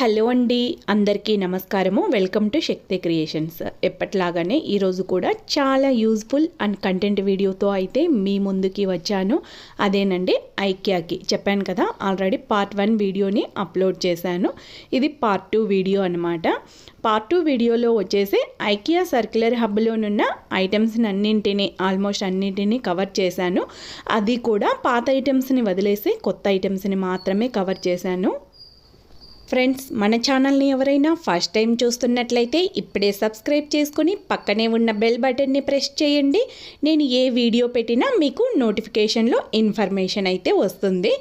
Hello అండి, అందరికీ నమస్కారము. Welcome to Shakti Creations. ఎప్పట్లాగానే ఈరోజు కూడా చాలా యూజ్ఫుల్ అండ్ కంటెంట్ వీడియోతో అయితే మీ ముందుకి వచ్చాను. అదేనండి, ఐకియాకి చెప్పాను కదా, ఆల్రెడీ పార్ట్ 1 వీడియోని అప్లోడ్ చేశాను. ఇది పార్ట్ 2 వీడియో అనమాట. పార్ట్ 2 వీడియోలో వచ్చేసి ఐకియా సర్క్యులర్ హబ్లోనున్న ఐటమ్స్ని ఆల్మోస్ట్ అన్నింటినీ కవర్ చేశాను. అది కూడా పాత ఐటమ్స్ని వదిలేసి కొత్త ఐటమ్స్ని మాత్రమే కవర్ చేశాను. ఫ్రెండ్స్, మన ఛానల్ని ఎవరైనా ఫస్ట్ టైం చూస్తున్నట్లయితే ఇప్పుడే సబ్స్క్రైబ్ చేసుకుని పక్కనే ఉన్న బెల్ బటన్ని ప్రెస్ చేయండి. నేను ఏ వీడియో పెట్టినా మీకు నోటిఫికేషన్లో ఇన్ఫర్మేషన్ అయితే వస్తుంది.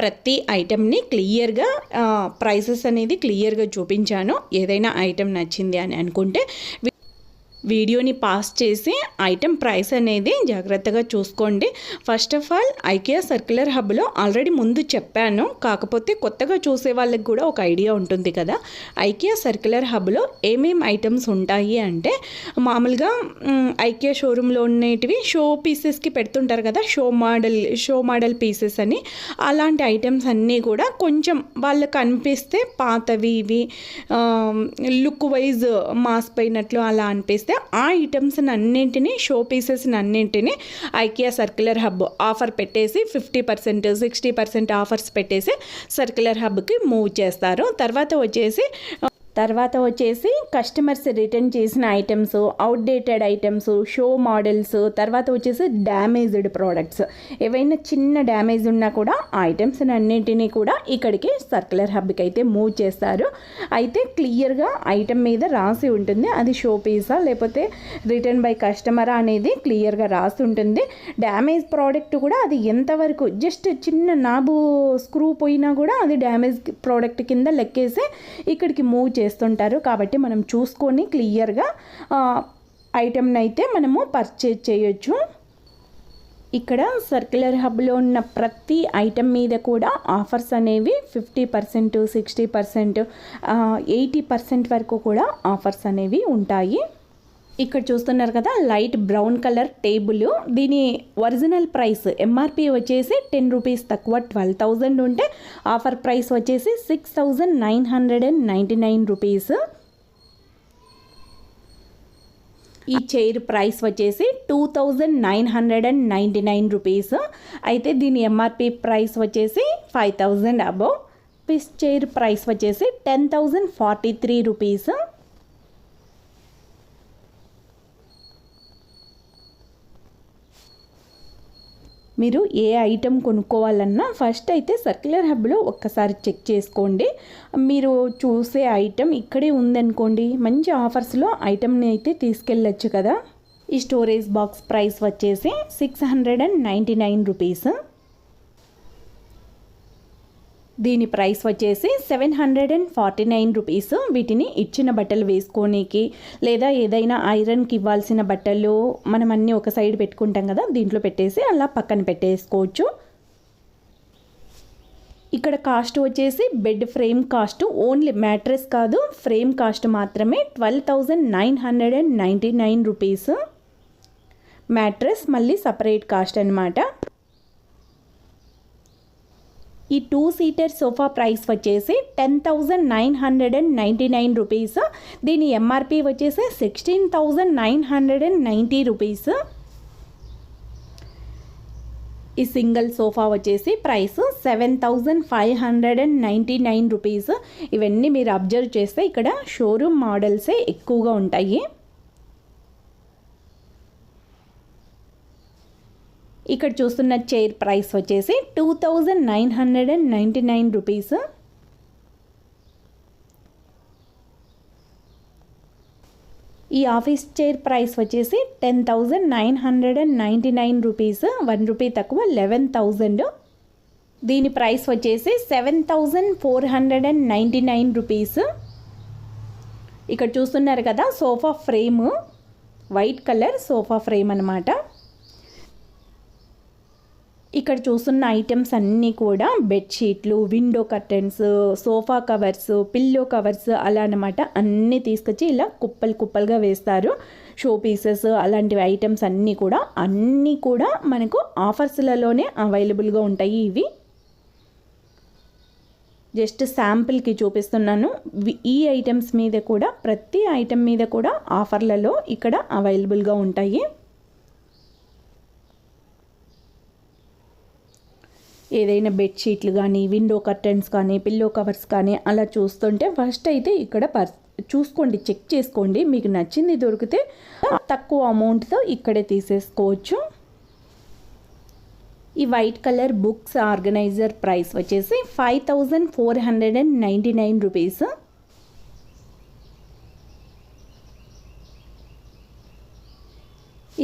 ప్రతి ఐటెంని క్లియర్గా ప్రైసెస్ అనేది క్లియర్గా చూపించాను. ఏదైనా ఐటెం నచ్చింది అని అనుకుంటే వీడియోని పాస్ చేసి ఐటెం ప్రైస్ అనేది జాగ్రత్తగా చూసుకోండి. First of all, IKEA circular హబ్లో ఆల్రెడీ ముందు చెప్పాను, కాకపోతే కొత్తగా చూసే వాళ్ళకి కూడా ఒక ఐడియా ఉంటుంది కదా. ఐకియా సర్క్యులర్ హబ్లో ఏమేమి ఐటమ్స్ ఉంటాయి అంటే, మామూలుగా ఐకియా షోరూంలో ఉండేటివి షో పీసెస్కి పెడుతుంటారు కదా, షో మోడల్ పీసెస్ అని. అలాంటి ఐటమ్స్ అన్నీ కూడా కొంచెం వాళ్ళకి అనిపిస్తే పాతవి, ఇవి లుక్ వైజ్ మాసిపోయినట్లు అలా అనిపిస్తే ఆ ఐటమ్స్ అన్నింటినీ, షో పీసెస్ అన్నింటినీ ఐకియా సర్క్యులర్ హబ్ ఆఫర్ పెట్టేసి 50%, 60% ఆఫర్స్ పెట్టేసి సర్క్యులర్ హబ్కి మూవ్ చేస్తారు. తర్వాత వచ్చేసి కస్టమర్స్ రిటర్న్ చేసిన items, outdated items, show models, తర్వాత వచ్చేసి డ్యామేజ్డ్ ప్రోడక్ట్స్, ఏవైనా చిన్న డ్యామేజ్ ఉన్నా కూడా ఆ ఐటమ్స్ అన్నింటినీ కూడా ఇక్కడికి సర్క్యులర్ హబ్కి అయితే మూవ్ చేస్తారు. అయితే క్లియర్గా ఐటమ్ మీద రాసి ఉంటుంది, అది షో పీసా లేకపోతే రిటర్న్ బై కస్టమరా అనేది క్లియర్గా రాసి ఉంటుంది. డ్యామేజ్ ప్రోడక్ట్ కూడా అది ఎంతవరకు, జస్ట్ చిన్న నాబు స్క్రూ పోయినా కూడా అది డ్యామేజ్ ప్రోడక్ట్ కింద లెక్కేసి ఇక్కడికి మూవ్ చేస్తుంటారు. కాబట్టి మనం చూసుకొని క్లియర్గా ఐటెంని అయితే మనము పర్చేజ్ చేయొచ్చు. ఇక్కడ సర్క్యులర్ హబ్లో ఉన్న ప్రతి ఐటెం మీద కూడా ఆఫర్స్ అనేవి 50%, 60%, 80% వరకు కూడా ఆఫర్స్ అనేవి ఉంటాయి. ఇక్కడ చూస్తున్నారు కదా, లైట్ బ్రౌన్ కలర్ టేబుల్. దీని ఒరిజినల్ ప్రైస్ ఎంఆర్పి వచ్చేసి 10 రూపీస్ తక్కువ 12,000 ఉంటే ఆఫర్ ప్రైస్ వచ్చేసి 6,999 రూపీస్. ఈ చైర్ ప్రైస్ వచ్చేసి 2,999 రూపీస్. అయితే దీని ఎంఆర్పి ప్రైస్ వచ్చేసి 5,000 అబోవ్. పిస్ చైర్ ప్రైస్ వచ్చేసి 10,043 రూపీస్. మీరు ఏ ఐటెం కొనుక్కోవాలన్నా ఫస్ట్ అయితే సర్క్యులర్ హబ్లో ఒక్కసారి చెక్ చేసుకోండి. మీరు చూసే ఐటెం ఇక్కడే ఉందనుకోండి, మంచి ఆఫర్స్లో ఐటెంని అయితే తీసుకెళ్ళచ్చు కదా. ఈ స్టోరేజ్ బాక్స్ ప్రైస్ వచ్చేసి 699 రూపీస్. దీని ప్రైస్ వచ్చేసి 749 రూపీస్. వీటిని ఇచ్చిన బట్టలు వేసుకోనికి, లేదా ఏదైనా ఐరన్కి ఇవ్వాల్సిన బట్టలు మనం అన్నీ ఒక సైడ్ పెట్టుకుంటాం కదా, దీంట్లో పెట్టేసి అలా పక్కన పెట్టేసుకోవచ్చు. ఇక్కడ కాస్ట్ వచ్చేసి bed frame cost, only mattress కాదు, ఫ్రేమ్ కాస్ట్ మాత్రమే 12,999 రూపీస్. మ్యాట్రెస్ మళ్ళీ సపరేట్ కాస్ట్ అనమాట. ఈ 2 సీటర్ సోఫా ప్రైస్ వచ్చేసి 10,999 రూపీస్. దీని ఎంఆర్పి వచ్చేసి 16,990 రూపీస్. ఈ సింగిల్ సోఫా వచ్చేసి ప్రైస్ 7,599 రూపీస్. ఇవన్నీ మీరు అబ్జర్వ్ చేస్తే ఇక్కడ షోరూమ్ మోడల్సే ఎక్కువగా ఉంటాయి. ఇక్కడ చూస్తున్న చైర్ ప్రైస్ వచ్చేసి 2,999 రూపీస్. ఈ ఆఫీస్ చైర్ ప్రైస్ వచ్చేసి 10,999 రూపీస్. 1 రూపీ తక్కువ 11,000. దీని ప్రైస్ వచ్చేసి 7,499 రూపీస్. ఇక్కడ చూస్తున్నారు కదా, sofa frame, white colour sofa frame అనమాట. ఇక్కడ చూస్తున్న ఐటమ్స్ అన్నీ కూడా బెడ్షీట్లు, window curtains, sofa covers, pillow covers అలా అనమాట. అన్నీ తీసుకొచ్చి ఇలా కుప్పలుగా వేస్తారు. షో పీసెస్ అలాంటివి ఐటమ్స్ అన్నీ కూడా మనకు ఆఫర్స్లలోనే అవైలబుల్గా ఉంటాయి. ఇవి జస్ట్ శాంపిల్కి చూపిస్తున్నాను. ఈ ఐటమ్స్ మీద కూడా ప్రతి ఐటమ్ మీద కూడా ఆఫర్లలో ఇక్కడ అవైలబుల్గా ఉంటాయి. ఏదైనా బెడ్షీట్లు కానీ, విండో కర్టెన్స్ కానీ, పిల్లో కవర్స్ కానీ అలా చూస్తుంటే ఫస్ట్ అయితే ఇక్కడ చూసుకోండి, చెక్ చేసుకోండి. మీకు నచ్చింది దొరికితే తక్కువ అమౌంట్తో ఇక్కడే తీసేసుకోవచ్చు. ఈ white colour books organiser price వచ్చేసి 5499 రూపీస్.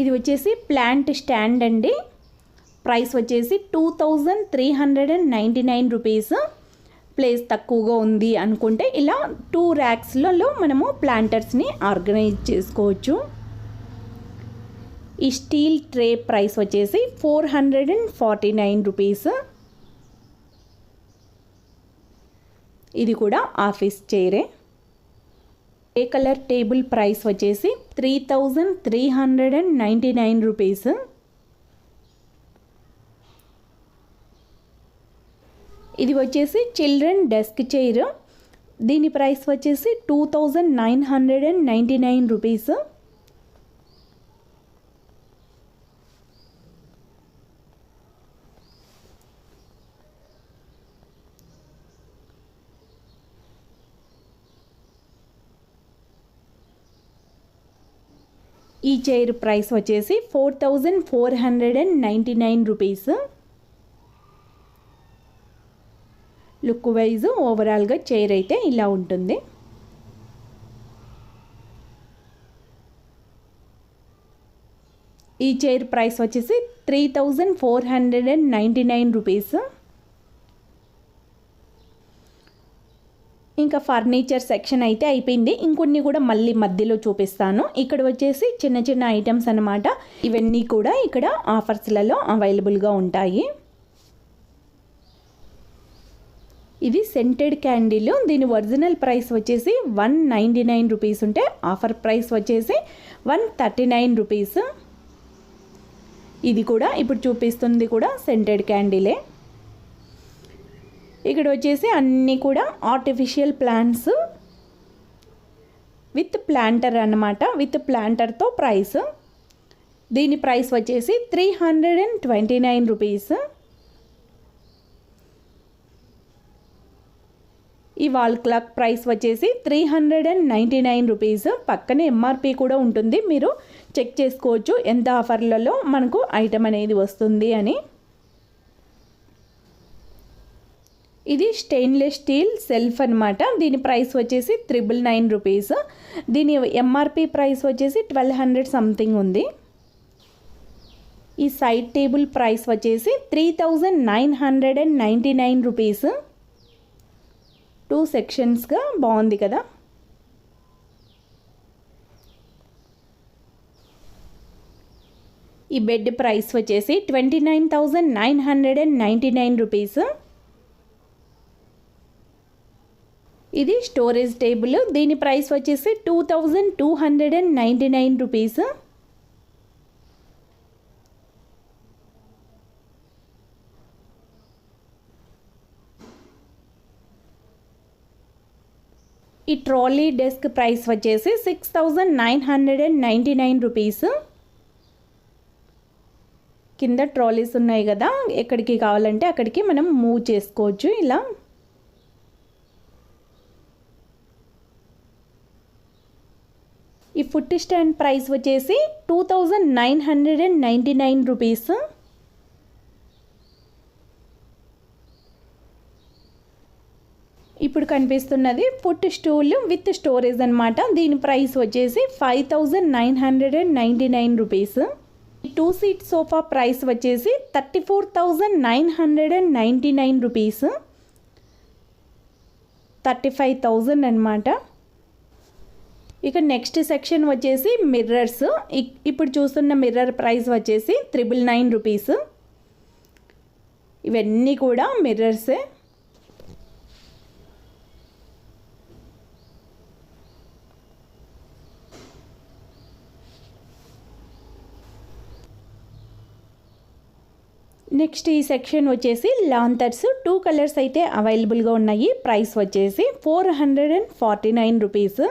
ఇది వచ్చేసి ప్లాంట్ స్టాండ్ అండి. ప్రైస్ వచ్చేసి 2399 రూపీస్. ప్లేస్ తక్కువగా ఉంది అనుకుంటే ఇలా 2 ర్యాక్స్లలో మనము ప్లాంటర్స్ని ఆర్గనైజ్ చేసుకోవచ్చు. ఈ స్టీల్ ట్రే ప్రైస్ వచ్చేసి 449 రూపీస్. ఇది కూడా ఆఫీస్ చైరే. ఏ కలర్ టేబుల్ ప్రైస్ వచ్చేసి 3399 రూపీస్. ఇది వచ్చేసి చిల్డ్రన్ డెస్క్ చైర్. దీని ప్రైస్ వచ్చేసి 2999 రూపీస్. ఈ చైర్ ప్రైస్ వచ్చేసి 4499 రూపీస్. లుక్ వైజ్ ఓవరాల్గా చైర్ అయితే ఇలా ఉంటుంది. ఈ చైర్ ప్రైస్ వచ్చేసి 3499 రూపీస్. ఇంకా ఫర్నిచర్ సెక్షన్ అయితే అయిపోయింది. ఇంకొన్ని కూడా మళ్ళీ మధ్యలో చూపిస్తాను. ఇక్కడ వచ్చేసి చిన్న చిన్న ఐటమ్స్ అన్నమాట. ఇవన్నీ కూడా ఇక్కడ ఆఫర్స్లలో అవైలబుల్గా ఉంటాయి. ఇది సెంటెడ్ క్యాండిల్. దీని ఒరిజినల్ ప్రైస్ వచ్చేసి 199 రూపీస్ ఉంటే ఆఫర్ ప్రైస్ వచ్చేసి 139 రూపీస్. ఇది కూడా ఇప్పుడు చూపిస్తుంది కూడా సెంటెడ్ క్యాండిలే. ఇక్కడ వచ్చేసి అన్నీ కూడా ఆర్టిఫిషియల్ ప్లాంట్స్ విత్ ప్లాంటర్ అన్నమాట. విత్ ప్లాంటర్తో ప్రైస్. దీని ప్రైస్ వచ్చేసి 329 రూపీస్. ఈ వాల్ క్లాక్ ప్రైస్ వచ్చేసి 399 రూపీస్. పక్కనే ఎంఆర్పి కూడా ఉంటుంది, మీరు చెక్ చేసుకోవచ్చు ఎంత ఆఫర్లలో మనకు ఐటమ్ అనేది వస్తుంది అని. ఇది స్టెయిన్లెస్ స్టీల్ సెల్ఫ్ అనమాట. దీని ప్రైస్ వచ్చేసి 999 రూపీస్. దీని ఎంఆర్పి ప్రైస్ వచ్చేసి 1200 సంథింగ్ ఉంది. ఈ సైడ్ టేబుల్ ప్రైస్ వచ్చేసి 3999 రూపీస్. 2 సెక్షన్స్గా బాగుంది కదా. ఈ బెడ్ ప్రైస్ వచ్చేసి 29,999 రూపీస్. ఇది స్టోరేజ్ టేబుల్. దీని ప్రైస్ వచ్చేసి 2299 రూపీస్. ఈ ట్రాలీ డెస్క్ ప్రైస్ వచ్చేసి 6999 రూపీస్. కింద ట్రాలీస్ ఉన్నాయి కదా, ఎక్కడికి కావాలంటే అక్కడికి మనం మూవ్ చేసుకోవచ్చు ఇలా. ఈ ఫుట్ స్టాండ్ ప్రైస్ వచ్చేసి 2999 రూపీస్. ఇప్పుడు కనిపిస్తున్నది ఫుట్ స్టూల్ విత్ స్టోరేజ్ అనమాట. దీని ప్రైస్ వచ్చేసి 5999 రూపీస్. 2 సీట్ సోఫా ప్రైస్ వచ్చేసి 34,999 రూపీస్. 35,000 అనమాట. ఇక నెక్స్ట్ సెక్షన్ వచ్చేసి మిర్రర్స్. ఇప్పుడు చూస్తున్న మిర్రర్ ప్రైస్ వచ్చేసి 999 రూపీస్. ఇవన్నీ కూడా మిర్రర్సే. నెక్స్ట్ ఈ సెక్షన్ వచ్చేసి లాంతర్స్ 2 కలర్స్ అయితే అవైలబుల్గా ఉన్నాయి. ప్రైస్ వచ్చేసి 449 రూపీస్.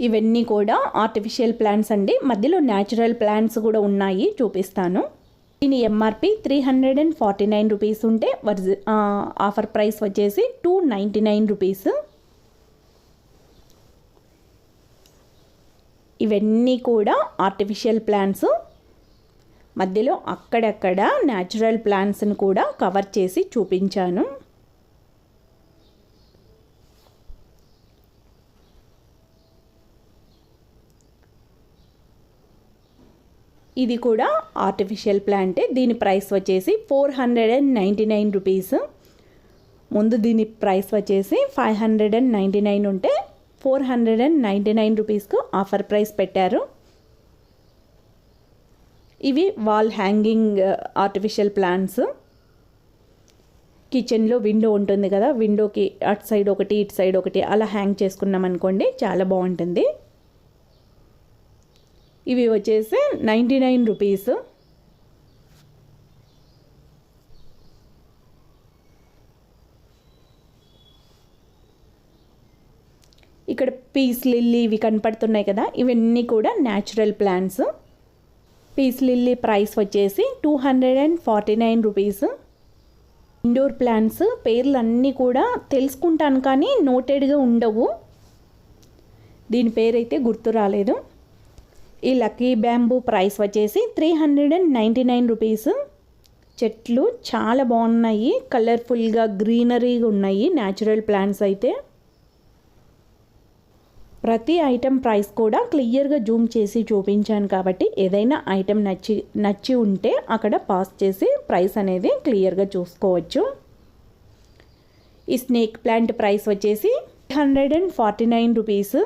ఇవన్నీ కూడా ఆర్టిఫిషియల్ ప్లాంట్స్ అండి. మధ్యలో న్యాచురల్ ప్లాంట్స్ కూడా ఉన్నాయి, చూపిస్తాను. దీని ఎంఆర్పి 349 రూపీస్ ఉంటే ఆఫర్ ప్రైస్ వచ్చేసి 299 రూపీస్. ఇవన్నీ కూడా ఆర్టిఫిషియల్ ప్లాంట్స్. మధ్యలో అక్కడక్కడ న్యాచురల్ ప్లాంట్స్ని కూడా కవర్ చేసి చూపించాను. ఇది కూడా ఆర్టిఫిషియల్ ప్లాంటే. దీని ప్రైస్ వచ్చేసి 499 రూపీస్. ముందు దీని ప్రైస్ వచ్చేసి 599 ఉంటే 499 రూపీస్కు ఆఫర్ ప్రైస్ పెట్టారు. ఇవి వాల్ హ్యాంగింగ్ ఆర్టిఫిషియల్ ప్లాంట్స్. కిచెన్లో విండో ఉంటుంది కదా, విండోకి అటు సైడ్ ఒకటి ఇటు సైడ్ ఒకటి అలా హ్యాంగ్ చేసుకున్నాం అనుకోండి, చాలా బాగుంటుంది. ఇవి వచ్చేసి 99 రూపీస్. ఇక్కడ పీస్ లిల్లీ ఇవి కనపడుతున్నాయి కదా, ఇవన్నీ కూడా natural plants. Peace lily price వచ్చేసి 249 రూపీస్. ఇండోర్ ప్లాంట్స్ పేర్లు అన్నీ కూడా తెలుసుకుంటాను కానీ నోటెడ్గా ఉండవు, దీని పేరైతే గుర్తు రాలేదు. ఈ లక్కీ బ్యాంబూ ప్రైస్ వచ్చేసి 399 రూపీస్. చెట్లు చాలా బాగున్నాయి, కలర్ఫుల్గా గ్రీనరీగా ఉన్నాయి న్యాచురల్ ప్లాంట్స్ అయితే. ప్రతి ఐటెం ప్రైస్ కూడా క్లియర్గా జూమ్ చేసి చూపించాను కాబట్టి ఏదైనా ఐటెం నచ్చి ఉంటే అక్కడ పాస్ చేసి ప్రైస్ అనేది క్లియర్గా చూసుకోవచ్చు. ఈ స్నేక్ ప్లాంట్ ప్రైస్ వచ్చేసి 149 రూపీస్.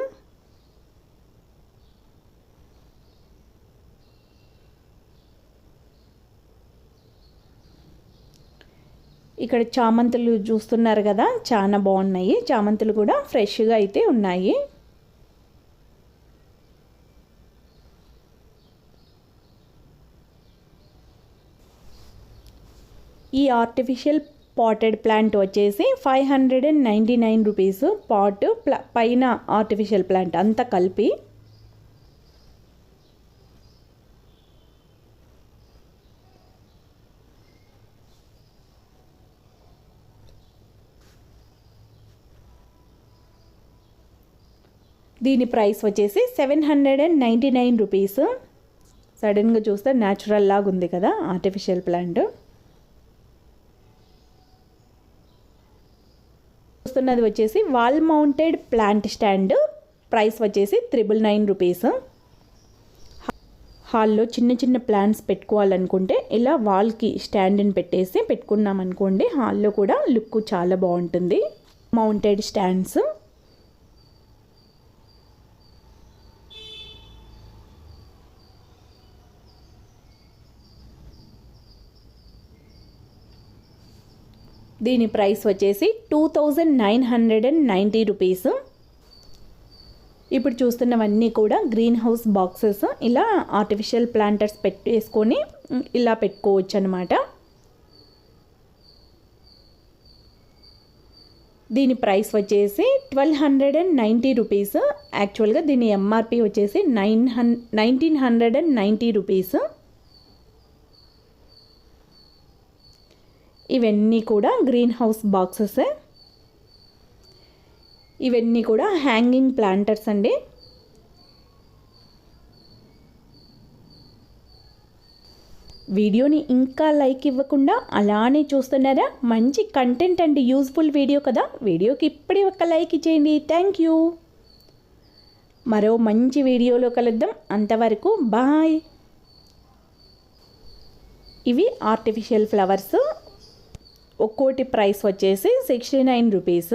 ఇక్కడ చామంతులు చూస్తున్నారు కదా, చాలా బాగున్నాయి. చామంతులు కూడా ఫ్రెష్గా అయితే ఉన్నాయి. ఈ ఆర్టిఫిషియల్ పాటెడ్ ప్లాంట్ వచ్చేసి 599 రూపీస్. పాట్ పైన ఆర్టిఫిషియల్ ప్లాంట్ అంతా కలిపి. దీని ప్రైస్ వచ్చేసి 799 రూపీస్. సడన్గా చూస్తే న్యాచురల్ లాగా ఉంది కదా ఆర్టిఫిషియల్ ప్లాంట్. చూస్తున్నది వచ్చేసి wall mounted plant stand. Price వచ్చేసి 999 రూపీస్. హాల్లో చిన్న చిన్న ప్లాంట్స్ పెట్టుకోవాలనుకుంటే ఇలా వాల్కి స్టాండ్ని పెట్టేసి పెట్టుకున్నాం అనుకోండి, హాల్లో కూడా లుక్ చాలా బాగుంటుంది. Mounted stands. దీని ప్రైస్ వచ్చేసి 2990 రూపీస్. ఇప్పుడు చూస్తున్నవన్నీ కూడా గ్రీన్ హౌస్ బాక్సెస్. ఇలా ఆర్టిఫిషియల్ ప్లాంటర్స్ పెట్టేసుకొని ఇలా పెట్టుకోవచ్చు అన్నమాట. దీని ప్రైస్ వచ్చేసి 1290 రూపీస్. యాక్చువల్గా దీని ఎంఆర్పి వచ్చేసి 1990 రూపీస్. ఇవన్నీ కూడా గ్రీన్ హౌస్ బాక్సెస్. ఇవన్నీ కూడా హ్యాంగింగ్ ప్లాంటర్స్ అండి. వీడియోని ఇంకా లైక్ ఇవ్వకుండా అలానే చూస్తున్నారా? మంచి కంటెంట్ అండి, యూజ్ఫుల్ వీడియో కదా. వీడియోకి ఇప్పుడే ఒక లైక్ ఇచ్చేయండి. Thank you. మరో మంచి వీడియోలో కలుద్దాం. అంతవరకు బాయ్. ఇవి ఆర్టిఫిషియల్ ఫ్లవర్స్. ఒక్కోటి ప్రైస్ వచ్చేసి 69 రూపీస్.